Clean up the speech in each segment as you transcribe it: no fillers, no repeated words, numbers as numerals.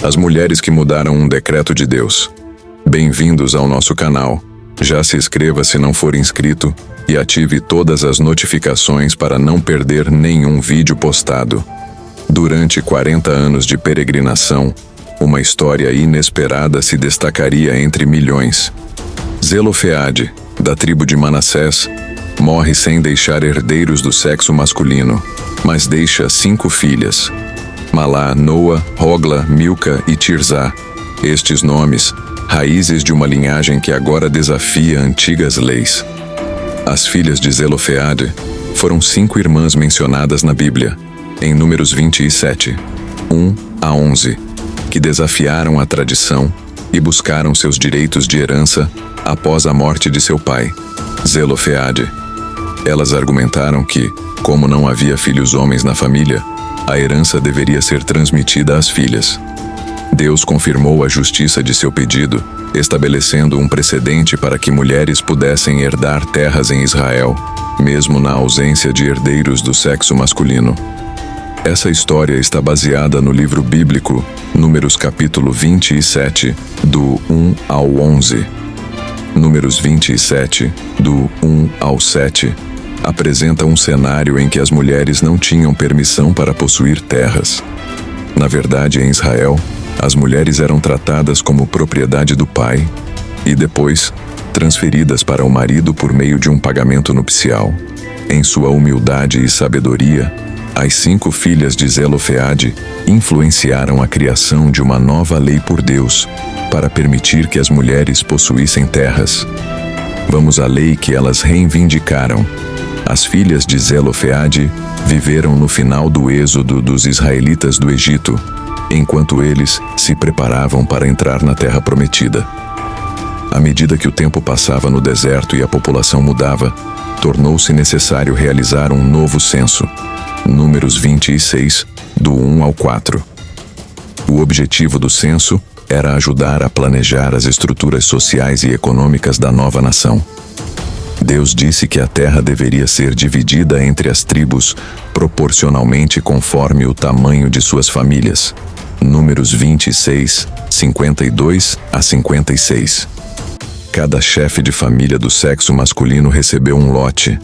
As mulheres que mudaram um decreto de Deus. Bem-vindos ao nosso canal. Já se inscreva se não for inscrito e ative todas as notificações para não perder nenhum vídeo postado. Durante 40 anos de peregrinação, uma história inesperada se destacaria entre milhões. Zelofeade, da tribo de Manassés, morre sem deixar herdeiros do sexo masculino, mas deixa 5 filhas: Malá, Noa, Hogla, Milca e Tirzá. Estes nomes, raízes de uma linhagem que agora desafia antigas leis. As filhas de Zelofeade foram 5 irmãs mencionadas na Bíblia, em Números 27, 1 a 11, que desafiaram a tradição e buscaram seus direitos de herança após a morte de seu pai, Zelofeade. Elas argumentaram que, como não havia filhos homens na família, a herança deveria ser transmitida às filhas. Deus confirmou a justiça de seu pedido, estabelecendo um precedente para que mulheres pudessem herdar terras em Israel, mesmo na ausência de herdeiros do sexo masculino. Essa história está baseada no livro bíblico Números capítulo 27, do 1 ao 11. Números 27, do 1 ao 7, apresenta um cenário em que as mulheres não tinham permissão para possuir terras. Na verdade, em Israel, as mulheres eram tratadas como propriedade do pai e depois transferidas para o marido por meio de um pagamento nupcial. Em sua humildade e sabedoria, as 5 filhas de Zelofeade influenciaram a criação de uma nova lei por Deus para permitir que as mulheres possuíssem terras. Vamos à lei que elas reivindicaram. As filhas de Zelofeade viveram no final do êxodo dos israelitas do Egito, enquanto eles se preparavam para entrar na terra prometida. À medida que o tempo passava no deserto e a população mudava, tornou-se necessário realizar um novo censo. Números 26, do 1 ao 4. O objetivo do censo era ajudar a planejar as estruturas sociais e econômicas da nova nação. Deus disse que a terra deveria ser dividida entre as tribos proporcionalmente conforme o tamanho de suas famílias. Números 26, 52 a 56. Cada chefe de família do sexo masculino recebeu um lote.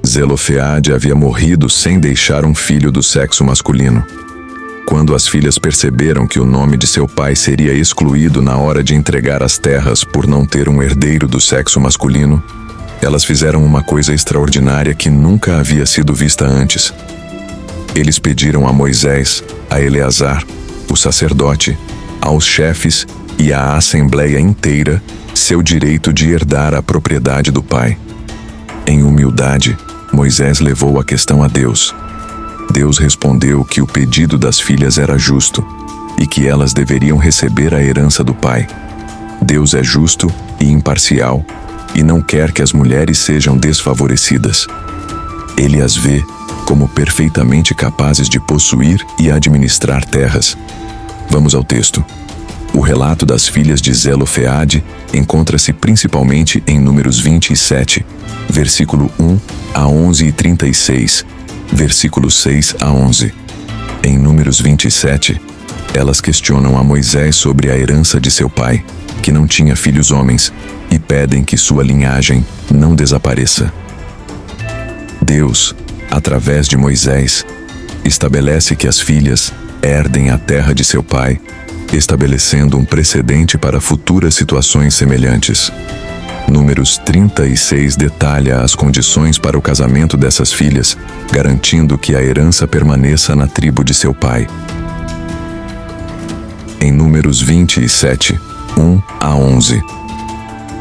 Zelofeade havia morrido sem deixar um filho do sexo masculino. Quando as filhas perceberam que o nome de seu pai seria excluído na hora de entregar as terras por não ter um herdeiro do sexo masculino, elas fizeram uma coisa extraordinária que nunca havia sido vista antes. Eles pediram a Moisés, a Eleazar, o sacerdote, aos chefes e à assembleia inteira seu direito de herdar a propriedade do pai. Em humildade, Moisés levou a questão a Deus. Deus respondeu que o pedido das filhas era justo e que elas deveriam receber a herança do pai. Deus é justo e imparcial e não quer que as mulheres sejam desfavorecidas. Ele as vê como perfeitamente capazes de possuir e administrar terras. Vamos ao texto. O relato das filhas de Zelofeade encontra-se principalmente em Números 27, versículo 1 a 11 e 36, versículo 6 a 11. Em Números 27, elas questionam a Moisés sobre a herança de seu pai, que não tinha filhos homens, e pedem que sua linhagem não desapareça. Deus, através de Moisés, estabelece que as filhas herdem a terra de seu pai, estabelecendo um precedente para futuras situações semelhantes. Números 36 detalha as condições para o casamento dessas filhas, garantindo que a herança permaneça na tribo de seu pai. Em Números 27, 1 a 11.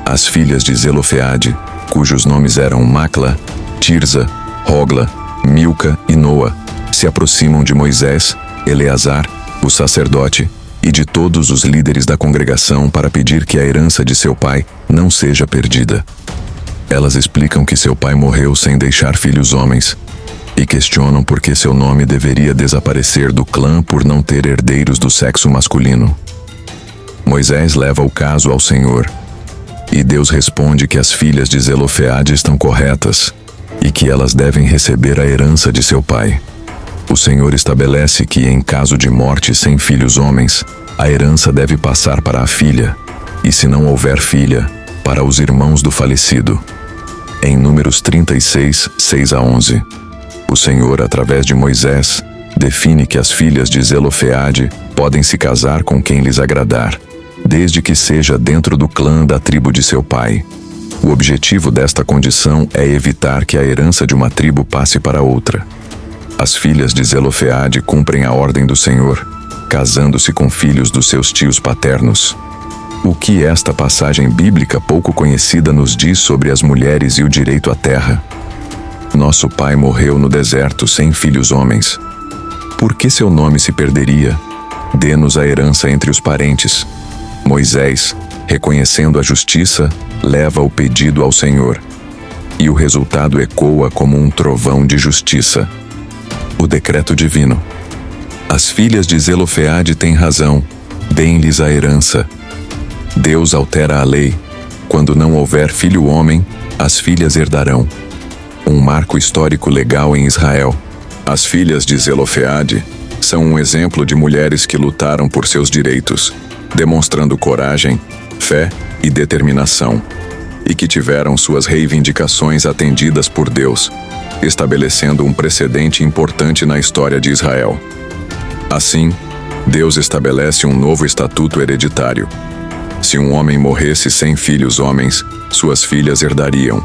As filhas de Zelofeade, cujos nomes eram Macla, Tirza, Hogla, Milca e Noa, se aproximam de Moisés, Eleazar, o sacerdote, e de todos os líderes da congregação para pedir que a herança de seu pai não seja perdida. Elas explicam que seu pai morreu sem deixar filhos homens e questionam por que seu nome deveria desaparecer do clã por não ter herdeiros do sexo masculino. Moisés leva o caso ao Senhor e Deus responde que as filhas de Zelofeade estão corretas e que elas devem receber a herança de seu pai. O Senhor estabelece que, em caso de morte sem filhos homens, a herança deve passar para a filha, e se não houver filha, para os irmãos do falecido. Em Números 36, 6-11, o Senhor, através de Moisés, define que as filhas de Zelofeade podem se casar com quem lhes agradar, desde que seja dentro do clã da tribo de seu pai. O objetivo desta condição é evitar que a herança de uma tribo passe para outra. As filhas de Zelofeade cumprem a ordem do Senhor, casando-se com filhos dos seus tios paternos. O que esta passagem bíblica pouco conhecida nos diz sobre as mulheres e o direito à terra? Nosso pai morreu no deserto sem filhos homens. Por que seu nome se perderia? Dê-nos a herança entre os parentes. Moisés, reconhecendo a justiça, leva o pedido ao Senhor. E o resultado ecoa como um trovão de justiça. O decreto divino. As filhas de Zelofeade têm razão. Deem-lhes a herança. Deus altera a lei. Quando não houver filho homem, as filhas herdarão. Um marco histórico legal em Israel. As filhas de Zelofeade são um exemplo de mulheres que lutaram por seus direitos, demonstrando coragem, fé e determinação, e que tiveram suas reivindicações atendidas por Deus, estabelecendo um precedente importante na história de Israel. Assim, Deus estabelece um novo estatuto hereditário. Se um homem morresse sem filhos homens, suas filhas herdariam.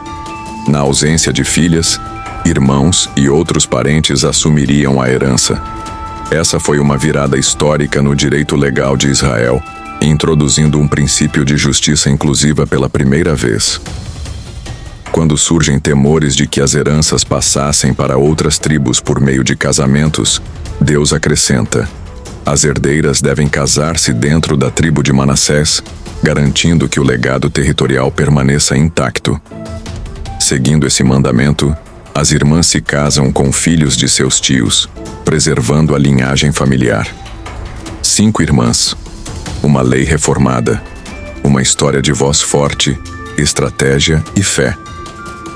Na ausência de filhas, irmãos e outros parentes assumiriam a herança. Essa foi uma virada histórica no direito legal de Israel, introduzindo um princípio de justiça inclusiva pela primeira vez. Quando surgem temores de que as heranças passassem para outras tribos por meio de casamentos, Deus acrescenta: as herdeiras devem casar-se dentro da tribo de Manassés, garantindo que o legado territorial permaneça intacto. Seguindo esse mandamento, as irmãs se casam com filhos de seus tios, preservando a linhagem familiar. 5 irmãs. Uma lei reformada. Uma história de voz forte, estratégia e fé.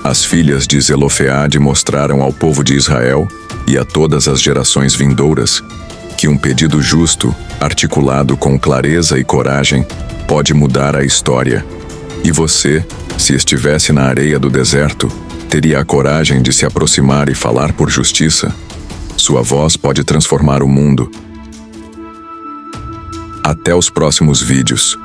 As filhas de Zelofeade mostraram ao povo de Israel e a todas as gerações vindouras que um pedido justo, articulado com clareza e coragem, pode mudar a história. E você, se estivesse na areia do deserto, teria a coragem de se aproximar e falar por justiça? Sua voz pode transformar o mundo. Até os próximos vídeos.